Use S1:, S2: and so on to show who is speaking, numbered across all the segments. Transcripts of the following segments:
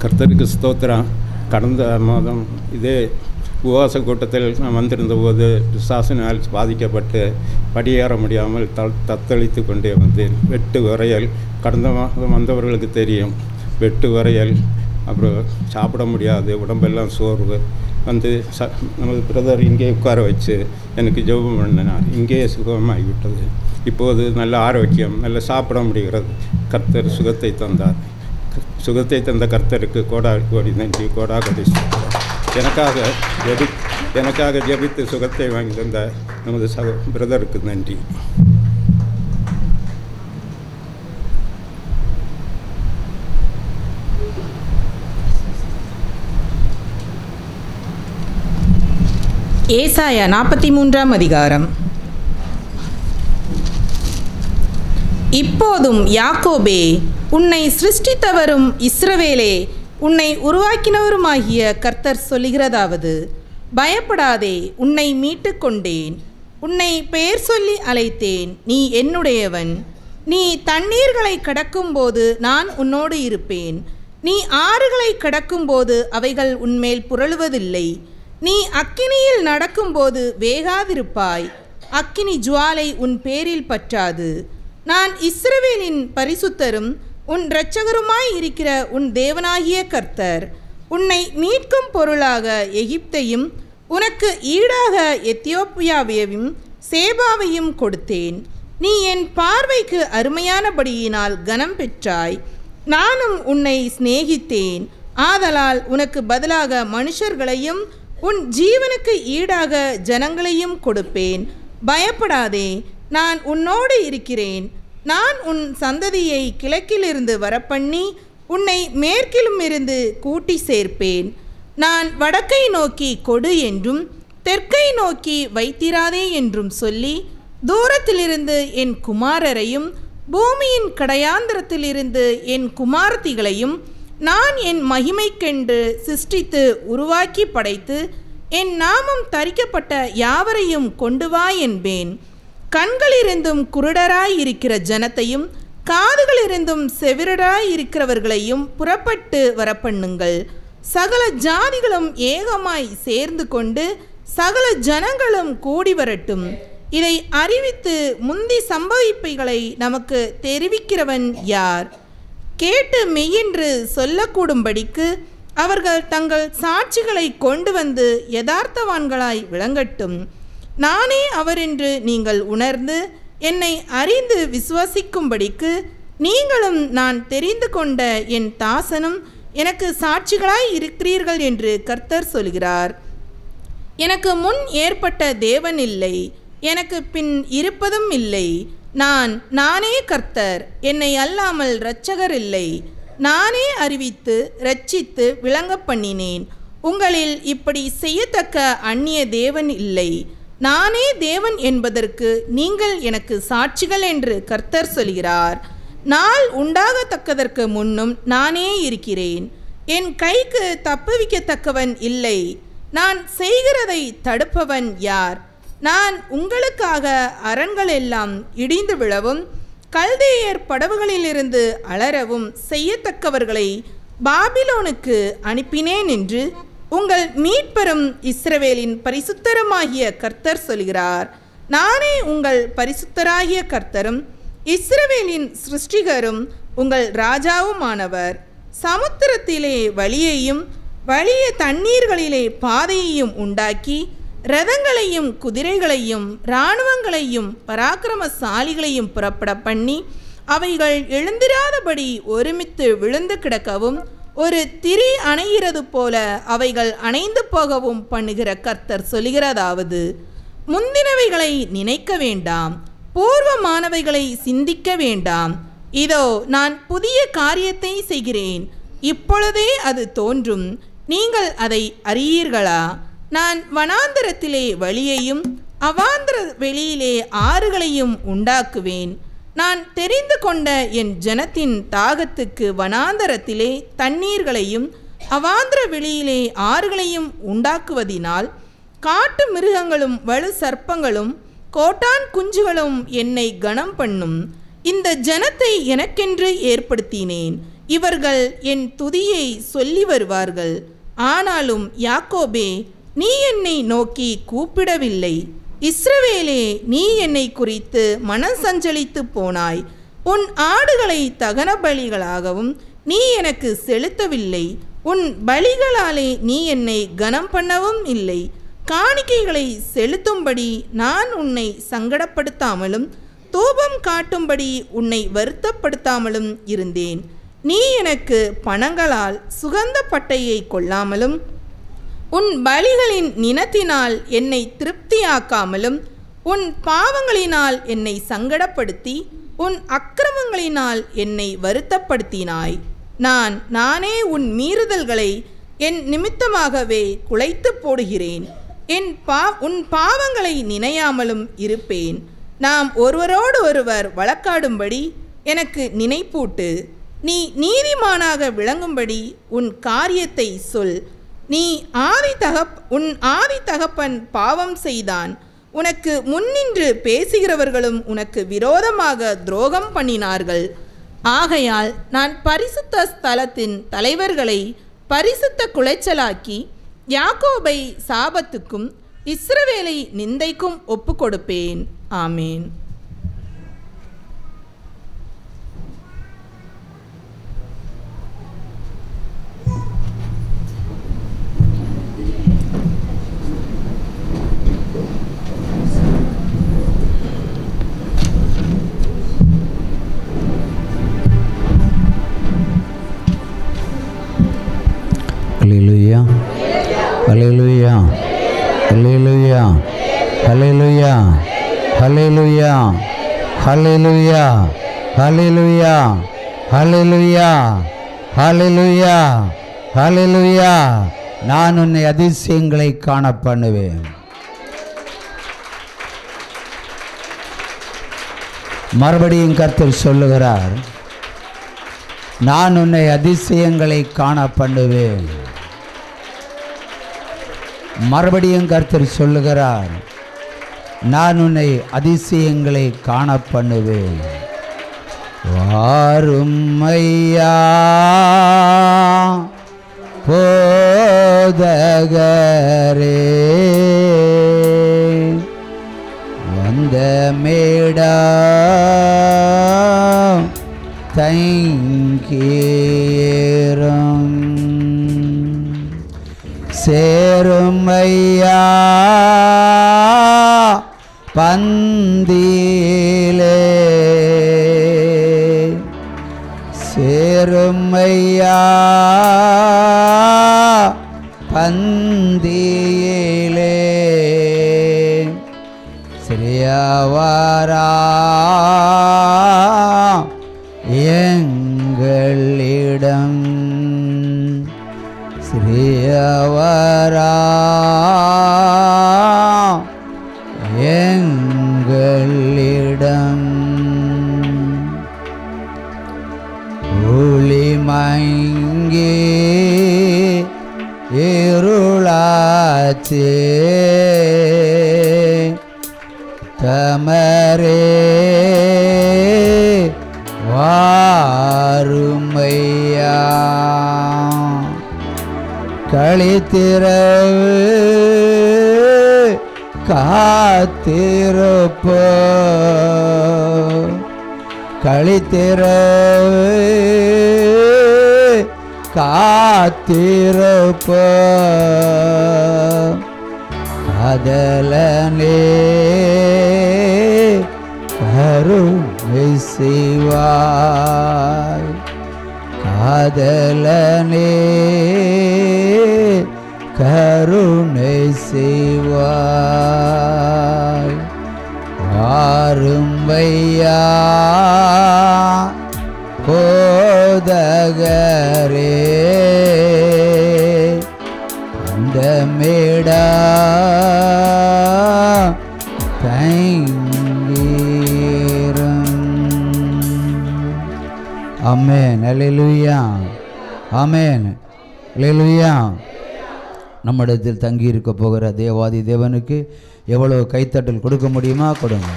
S1: கர்த்தருக்கு ஸ்தோத்திரம். கடந்த மாதம் இதே உபவாச கூட்டத்தில் நான் வந்திருந்த போது பிசாசினால் பாதிக்கப்பட்டு படியேற முடியாமல் தத்தளித்து கொண்டே வந்தேன். வெட்டு வரையல், கடந்த மாதம் வந்தவர்களுக்கு தெரியும், வெட்டு வரையல், அப்புறம் சாப்பிட முடியாது, உடம்பெல்லாம் சோர்வு வந்து நமது பிரதர் இங்கே உட்கார வச்சு எனக்கு ஜெபம் பண்ணினார். இங்கேயே சுகமாகிவிட்டது. இப்போது நல்ல ஆரோக்கியம், நல்ல சாப்பிட முடிகிறது. கர்த்தர் சுகத்தை தந்தார். சுகத்தை தந்த கர்த்தருக்கு கோடி நன்றி, கோடி எனக்காக ஜெபித்து சுகத்தை வாங்கி தந்த நமது பிரதருக்கு நன்றி.
S2: ஏசாயா 43 அதிகாரம். இப்போதும் யாக்கோபே, உன்னை சிருஷ்டித்தவரும் இஸ்ரவேலே, உன்னை உருவாக்கினவருமாகிய கர்த்தர் சொல்லுகிறதாவது, பயப்படாதே, உன்னை மீட்டு கொண்டேன், உன்னை பெயர் சொல்லி அழைத்தேன், நீ என்னுடையவன். நீ தண்ணீர்களை கடக்கும்போது நான் உன்னோடு இருப்பேன், நீ ஆறுகளை கடக்கும்போது அவைகள் உன்மேல் புரளுவதில்லை. நீ அக்கினியில் நடக்கும்போது வேகாதிருப்பாய், அக்கினி ஜுவாலை உன் பேரில் பற்றாது. நான் இஸ்ரவேலின் பரிசுத்தரும் உன் இரட்சகருமாய் இருக்கிற உன் தேவனாகிய கர்த்தர். உன்னை மீட்கும் பொருளாக எகிப்தையும் உனக்கு ஈடாக எத்தியோப்பியாவையும் சேபாவையும் கொடுத்தேன். நீ என் பார்வைக்கு அருமையானபடியினால் கனம் பெற்றாய். நானும் உன்னை சிநேகித்தேன், ஆதலால் உனக்கு பதிலாக மனுஷர்களையும் உன் ஜீவனுக்கு ஈடாக ஜனங்களையும் கொடுப்பேன். பயப்படாதே, நான் உன்னோடு இருக்கிறேன். நான் உன் சந்ததியை கிழக்கிலிருந்து வரப்பண்ணி உன்னை மேற்கிலும் இருந்து கூட்டி சேர்ப்பேன். நான் வடக்கை நோக்கி கொடு என்றும் தெற்கை நோக்கி வைத்திராதே என்றும் சொல்லி, தூரத்திலிருந்து என் குமாரரையும் பூமியின் கடையாந்திரத்திலிருந்து என் குமாரத்திகளையும் நான் என் மகிமைக்கென்று சிருஷ்டித்து உருவாக்கி படைத்து என் நாமம் தரிக்கப்பட்ட யாவரையும் கொண்டு வா என்பேன். கண்களிருந்தும் குருடராய் இருக்கிற ஜனத்தையும் காதுகளிருந்தும் செவிரராய் இருக்கிறவர்களையும் புறப்பட்டு வரப்பண்ணுங்கள். சகல ஜாதிகளும் ஏகமாய் சேர்ந்து கொண்டு சகல ஜனங்களும் கூடி வரட்டும். இதை அறிவித்து முந்தி சம்பவிப்பைகளை நமக்கு தெரிவிக்கிறவன் யார்? கேட்டு மெய்யென்று சொல்லக்கூடும்படிக்கு அவர்கள் தங்கள் சாட்சிகளை கொண்டு வந்து யதார்த்தவான்களாய் விளங்கட்டும். நானே அவரென்று நீங்கள் உணர்ந்து என்னை அறிந்து விசுவாசிக்கும்படிக்கு நீங்களும் நான் தெரிந்து கொண்ட என் தாசனும் எனக்கு சாட்சிகளாய் இருக்கிறீர்கள் என்று கர்த்தர் சொல்கிறார். எனக்கு முன் ஏற்பட்ட தேவன் இல்லை, எனக்கு பின் இருப்பதும் இல்லை. நானே கர்த்தர், என்னை அல்லாமல் இரட்சகர் இல்லை. நானே அறிவித்து இரட்சித்து விளங்க பண்ணினேன். உங்களில் இப்படி செய்யத்தக்க அந்நிய தேவன் இல்லை. நானே தேவன் என்பதற்கு நீங்கள் எனக்கு சாட்சிகள் என்று கர்த்தர் சொல்கிறார். நாள் உண்டாகத்தக்கதற்கு முன்னும் நானே இருக்கிறேன். என் கைக்கு தப்புவிக்கத்தக்கவன் இல்லை. நான் செய்கிறதை தடுப்பவன் யார்? நான் உங்களுக்காக அரண்கள் எல்லாம் இடிந்து விழவும் கல்தேயர் படவுகளிலிருந்து அலறவும் செய்யத்தக்கவர்களை பாபிலோனுக்கு அனுப்பினேன் என்று உங்கள் மீட்பரும் இஸ்ரவேலின் பரிசுத்தருமாகிய கர்த்தர் சொல்கிறார். நானே உங்கள் பரிசுத்தராகிய கர்த்தரும் இஸ்ரவேலின் சிருஷ்டிகரும் உங்கள் ராஜாவுமானவர். சமுத்திரத்திலே வழியையும் வலிய தண்ணீர்களிலே பாதையையும் உண்டாக்கி இரதங்களையும் குதிரைகளையும் இராணுவங்களையும் பராக்கிரமசாலிகளையும் புறப்பட பண்ணி அவைகள் எழுந்திராதபடி ஒருமித்து விழுந்து கிடக்கவும் ஒரு திரி அணைகிறது போல அவைகள் அணைந்து போகவும் பண்ணுகிற கர்த்தர் சொல்கிறதாவது, முந்தினவைகளை நினைக்க வேண்டாம், பூர்வமானவைகளை சிந்திக்க வேண்டாம். இதோ நான் புதிய காரியத்தை செய்கிறேன், இப்பொழுதே அது தோன்றும், நீங்கள் அதை அறியீர்களா? நான் வனாந்தரத்திலே வழியையும் அவாந்தர வெளியிலே ஆறுகளையும் உண்டாக்குவேன். நான் தெரிந்து கொண்ட என் ஜனத்தின் தாகத்துக்கு வனாந்தரத்திலே தண்ணீர்களையும் அவாந்தர வெளியிலே ஆறுகளையும் உண்டாக்குவதினால் காட்டு மிருகங்களும் வலு சர்ப்பங்களும் கோட்டான் குஞ்சுகளும் என்னை கனம் பண்ணும். இந்த ஜனத்தை எனக்கென்று ஏற்படுத்தினேன், இவர்கள் என் துதியை சொல்லி வருவார்கள். ஆனாலும் யாக்கோபே, நீ என்னை நோக்கி கூப்பிடவில்லை. இஸ்ரவேலே, நீ என்னை குறித்து மனம் சஞ்சலித்து போனாய். உன் ஆடுகளை தகன பலிகளாகவும் நீ எனக்கு செலுத்தவில்லை. உன் பலிகளாலே நீ என்னை கனம் பண்ணவும் இல்லை. காணிக்கைகளை செலுத்தும்படி நான் உன்னை சங்கடப்படுத்தாமலும் தூபம் காட்டும்படி உன்னை வருத்தப்படுத்தாமலும் இருந்தேன். நீ எனக்கு பணங்களால் சுகந்த பட்டையை கொள்ளாமலும் உன் பலிகளின் நினத்தினால் என்னை திருப்தியாக்காமலும் உன் பாவங்களினால் என்னை சங்கடப்படுத்தி உன் அக்கிரமங்களினால் என்னை வருத்தப்படுத்தினாய். நானே உன் மீறுதல்களை என் நிமித்தமாகவே குலைத்து போடுகிறேன். உன் பாவங்களை நினையாமலும் இருப்பேன். நாம் ஒருவரோடு ஒருவர் வழக்காடும்படி எனக்கு நினைப்பூட்டு. நீ நீதிமானாக விளங்கும்படி உன் காரியத்தை சொல். உன் ஆதி தகப்பன் பாவம் செய்தான். உனக்கு முன்னின்று பேசுகிறவர்களும் உனக்கு விரோதமாக துரோகம் பண்ணினார்கள். ஆகையால் நான் பரிசுத்த ஸ்தலத்தின் தலைவர்களை பரிசுத்த குலைச்சலாக்கி யாக்கோபை சாபத்துக்கும் இஸ்ரவேலை நிந்தைக்கும் ஒப்பு கொடுப்பேன். ஆமேன்.
S3: Hallelujah. Hallelujah. Hallelujah. Hallelujah. Hallelujah. Hallelujah. Hallelujah. Hallelujah. Hallelujah. Hallelujah. நான் உன்னை அதிசயங்களை காண பண்ணுவேன். மறுபடியும் கர்த்தர் சொல்லுகிறார், நான் உன்னை அதிசயங்களை காண பண்ணுவேன். மறுபடியும் கர்த்தர் சொல்லுகிறார், நான் உன்னை அதிசயங்களை காண பண்ணுவேன். வாரும் ஐயா போதகரே, வந்த மேடா தங்கீரும் சேரும் ஐயா பந்தியிலே, சேரும் ஐயா பந்தியிலே, சிறியவாரா எங்களிடம், சிறியவரா எங்களிடம், ஒளிமங்கி இருளாச்சே, தமரே வாருமையா, களித்திரவு காத்திருப்போ, களித்திரவு காத்திருப்போ, அதலனே கருணை செய்வாய், காதலனே கருணை செய்வாய். வாரும் ஐயா போதகரே, அந்த மேடா ஆமென். அல்லேலூயா. ஆமென். அல்லேலூயா. நம்மிடத்தில் தங்கி இருக்க போகிற தேவாதி தேவனுக்கு எவ்வளவு கைத்தட்டல் கொடுக்க முடியுமா கொடுங்க.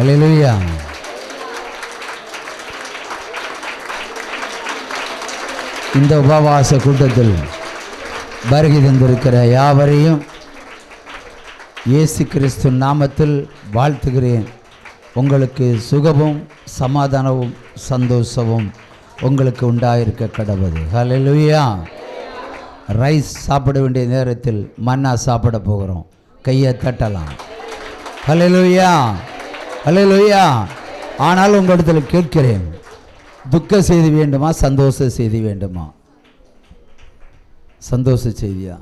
S3: அல்லேலூயா. இந்த உபவாச கூட்டத்தில் வருகை தந்திருக்கிற யாவரையும் இயேசு கிறிஸ்து நாமத்தில் வாழ்த்துகிறேன். உங்களுக்கு சுகமும் சமாதானமும் சந்தோஷமும் உங்களுக்கு உண்டாயிருக்க கடவுது. ஹல்லேலூயா. ரைஸ் சாப்பிட வேண்டிய நேரத்தில் மன்னா சாப்பிட போகிறோம். கையை தட்டலாம். ஹல்லேலூயா, ஹல்லேலூயா. ஆனால் உங்களிடத்தில் கேட்கிறேன், துக்க செய்தி வேண்டுமா சந்தோஷ செய்தி வேண்டுமா? சந்தோஷ செய்தியா?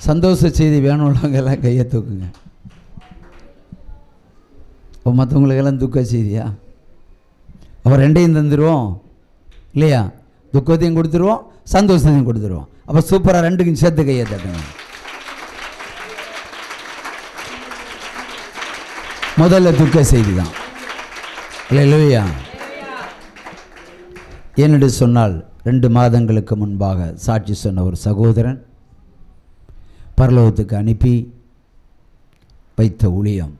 S3: சந்தோஷ செய்தி வேணும்னாங்க எல்லாம் கையை தூக்குங்க. மற்றவங்களுக்கெல்லாம் துக்க செய்தியா? அப்போ ரெண்டையும் தந்துடுவோம் இல்லையா? துக்கத்தையும் கொடுத்துருவோம், சந்தோஷத்தையும் கொடுத்துருவோம். அப்போ சூப்பராக ரெண்டுக்கும் சேர்த்து கையை தட்டுங்க. முதல்ல துக்க செய்தி தான். அல்லேலூயா. என்னென்று சொன்னால் 2 மாதங்களுக்கு முன்பாக சாட்சி சொன்ன ஒரு சகோதரன் பரலோகத்துக்கு அனுப்பி வைத்த ஊழியம்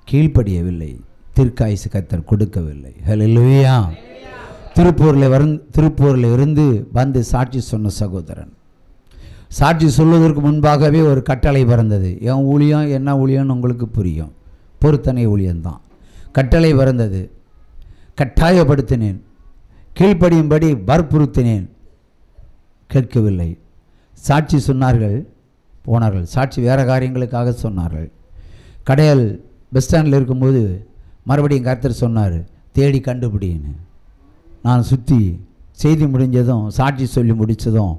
S3: கீழ்ப்படியவில்லை. தீர்க்காயுசு கர்த்தர் கொடுக்கவில்லை. ஹல்லேலூயா. திருப்பூரில் இருந்து வந்து சாட்சி சொன்ன சகோதரன் சாட்சி சொல்வதற்கு முன்பாகவே ஒரு கட்டளை பிறந்தது. என் ஊழியம் என்ன ஊழியம்னு உங்களுக்கு புரியும். பொருத்தனை ஊழியம்தான். கட்டளை பிறந்தது. கட்டாயப்படுத்தினேன், கீழ்ப்படியும்படி வற்புறுத்தினேன். கேட்கவில்லை. சாட்சி சொன்னார்கள், போனார்கள். சாட்சி வேறு காரியங்களுக்காக சொன்னார்கள். கடையால் பஸ் ஸ்டாண்டில் இருக்கும்போது மறுபடியும் கர்த்தர் சொன்னார், தேடி கண்டுபிடின்னு. நான் சுற்றி செய்தி முடிஞ்சதும் சாட்சி சொல்லி முடித்ததும்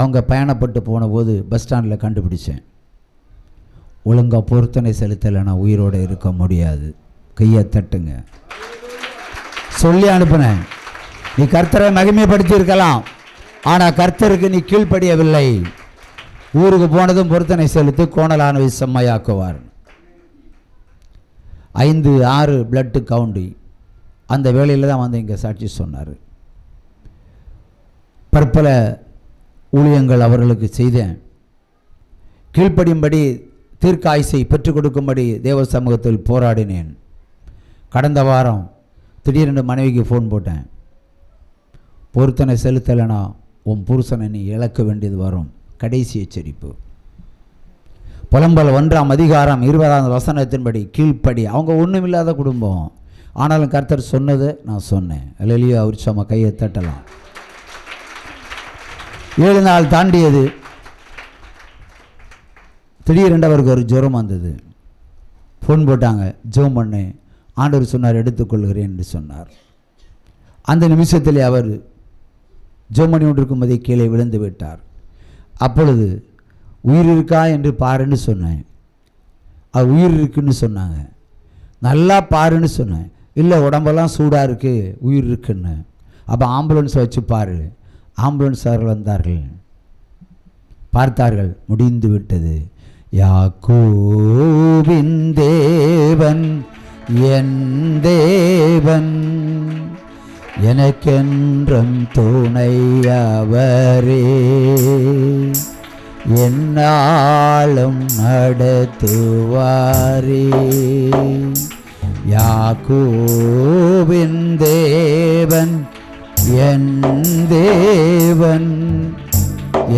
S3: அவங்க பயணப்பட்டு போன போது பஸ் ஸ்டாண்டில் கண்டுபிடிச்சேன். ஒழுங்காக பொருத்தனை செலுத்தலை நான் உயிரோடு இருக்க முடியாது. கையை தட்டுங்க. சொல்லி அனுப்பினேன், நீ கர்த்தரை மகிமைப்படுத்தி இருக்கலாம், ஆனால் கர்த்தருக்கு நீ கீழ்ப்படியவில்லை. ஊருக்கு போனதும் பொருத்தனை செலுத்தி கோணலானவை செம்மையாக்குவார். 5-6 பிளட்டு கவுண்டி அந்த வேளையில் தான் வந்து இங்கே சாட்சி சொன்னார். பற்பல ஊழியங்கள் அவர்களுக்கு செய்தேன். கீழ்ப்படியும்படி தீர்க்காயுசை பெற்றுக் கொடுக்கும்படி தேவ சமூகத்தில் போராடினேன். கடந்த வாரம் திடீரென்று மனைவிக்கு ஃபோன் போட்டேன். பொருத்தனை செலுத்தலைனா உன் புருஷனை நீ இழக்க வேண்டியது வரும். கடைசி எச்சரிப்பு. புலம்பல் 1ஆம் அதிகாரம் 20ஆம் வசனத்தின்படி கீழ்ப்படி. அவங்க ஒன்றுமில்லாத குடும்பம், ஆனாலும் கர்த்தர் சொன்னதை நான் சொன்னேன். அல்லேலூயா. உற்சாகமாக கையை தட்டலாம். 7 நாள் தாண்டியது. திடீரென்று அவருக்கு ஒரு ஜுரம் வந்தது. ஃபோன் போட்டாங்க, ஜெபம் பண்ணு, ஆண்டவர் சொன்னார் எடுத்துக்கொள்கிறேன் என்று சொன்னார். அந்த நிமிஷத்தில் அவர் ஜெபம் பண்ணி கொண்டிருக்கும்போதே கீழே விழுந்து விட்டார். அப்பொழுது உயிர் இருக்கா என்று பாருன்னு சொன்னேன். அது உயிர் இருக்குன்னு சொன்னாங்க. நல்லா பாருன்னு சொன்னேன். இல்லை உடம்பெல்லாம் சூடாக இருக்குது, உயிர் இருக்குன்னு. அப்போ ஆம்புலன்ஸ் வச்சு பாரு. ஆம்புலன்ஸார்கள் வந்தார்கள், பார்த்தார்கள், முடிந்து விட்டது. யாக்கோபின் தேவன் என் தேவன், எனக்கென்றும் துணையவரே, என்னாலும் நடத்துவாரே. யாக்கோபின் தேவன் என் தேவன்,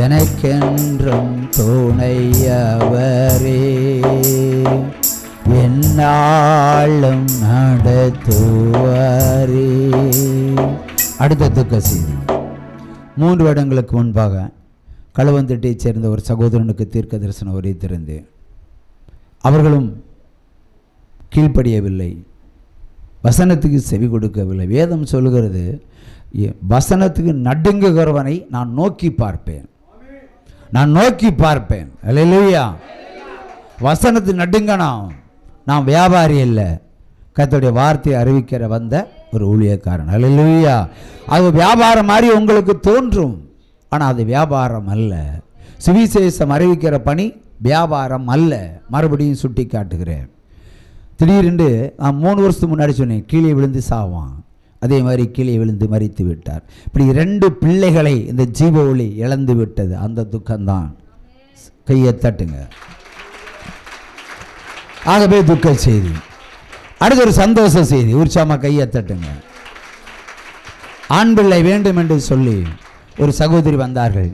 S3: எனக்கென்றும் துணையவரே, என்னாலும் நடத்துவாரே. அடுத்த துக்க செய்தி. 3 வருடங்களுக்கு முன்பாக களுவந்தட்டையைச் சேர்ந்த ஒரு சகோதரனுக்கு தீர்க்க தரிசனம் உரைத்திருந்தேன். அவர்களும் கீழ்ப்படியவில்லை, வசனத்துக்கு செவி கொடுக்கவில்லை. வேதம் சொல்லுகிறது, வசனத்துக்கு நடுங்குகிறவனை நான் நோக்கி பார்ப்பேன், நான் நோக்கி பார்ப்பேன். அல்லேலூயா. வசனத்துக்கு நடுங்கணும். நான் வியாபாரி இல்லை, கர்த்தருடைய வார்த்தையை அறிவிக்கிற வந்த ஒரு ஊழியக்காரன். அல்லேலூயா. அது வியாபாரம் மாதிரி உங்களுக்கு தோன்றும், ஆனால் அது வியாபாரம் அல்ல. சுவிசேஷம் அறிவிக்கிற பணி வியாபாரம் அல்ல. மறுபடியும் சுட்டி காட்டுகிறேன். திடீரென்று நான் 3 வருஷத்துக்கு முன்னாடி சொன்னேன், கீழே விழுந்து சாவான். அதே மாதிரி கீழே விழுந்து மரித்து விட்டார். இப்படி 2 பிள்ளைகளை இந்த ஜீவ ஒளி இழந்து விட்டது. அந்த துக்கம்தான். கையை தட்டுங்க. ஆகவே துக்க செய்தி. அடுத்த ஒரு சந்தோஷ செய்தி. உற்சாகமாக கையை தட்டுங்க. ஆண் பிள்ளை வேண்டும் என்று சொல்லி ஒரு சகோதரி வந்தார்கள்.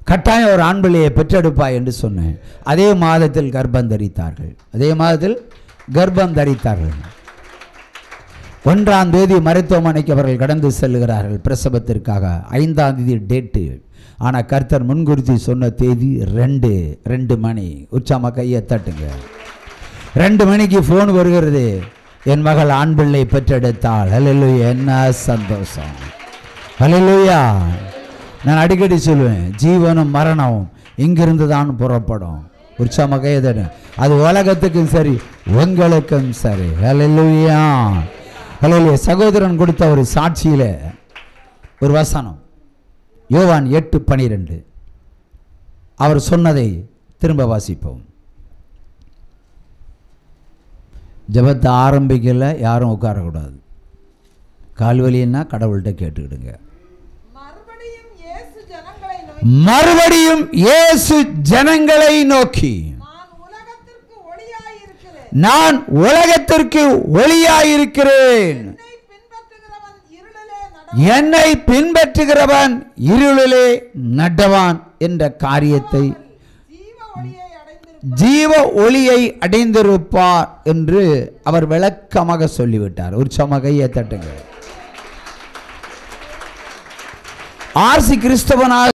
S3: கட்டாயம் ஒரு ஆண் பிள்ளையை பெற்றெடுப்பாய் என்று சொன்னேன். அதே மாதத்தில் கர்ப்பம் தரித்தார்கள். 1ஆம் தேதி மருத்துவமனைக்கு அவர்கள் கடந்து செல்லுகிறார்கள் பிரசவத்திற்காக. 5ஆம் தேதி டேட்டு. ஆனால் கர்த்தர் முன்குறித்து சொன்ன தேதி 2 மணி. உற்சாகமாக கையை தட்டுங்க. 2 மணிக்கு ஃபோன் வருகிறது, என் மகள் ஆண் பிள்ளை பெற்றெடுத்தாள். ஹல்லேலூயா, என்ன சந்தோஷம். ஹல்லேலூயா. நான் அடிக்கடி சொல்லுவேன், ஜீவனும் மரணமும் இங்கிருந்து தான் புறப்படும். உற்சாகமாக கையை தட்டு. அது உலகத்துக்கும் சரி, உங்களுக்கும் சரி. ஹல்லேலூயா, ஹல்லேலூயா. சகோதரன் கொடுத்த ஒரு சாட்சியில் ஒரு வசனம், யோவான் 8:12. அவர் சொன்னதை திரும்ப வாசிப்போம். ஜெபத்தை ஆரம்பிக்கல, யாரும் உட்காரக்கூடாது. கால்வலின்னா கடவுள்கிட்ட கேட்டுக்கிடுங்க. மறுபடியும் இயேசு ஜனங்களை நோக்கி, நான் உலகத்திற்கு ஒளியாயிருக்கிறேன். என்னை பின்பற்றுகிறவன் இருளிலே நடவான் என்ற காரியத்தை, ஜீவ ஒளியை அடைந்திருப்பார் என்று அவர் விளக்கமாக சொல்லிவிட்டார். உற்சாகமாக கையை தட்டுங்க. ஆர்சி கிறிஸ்தவனாக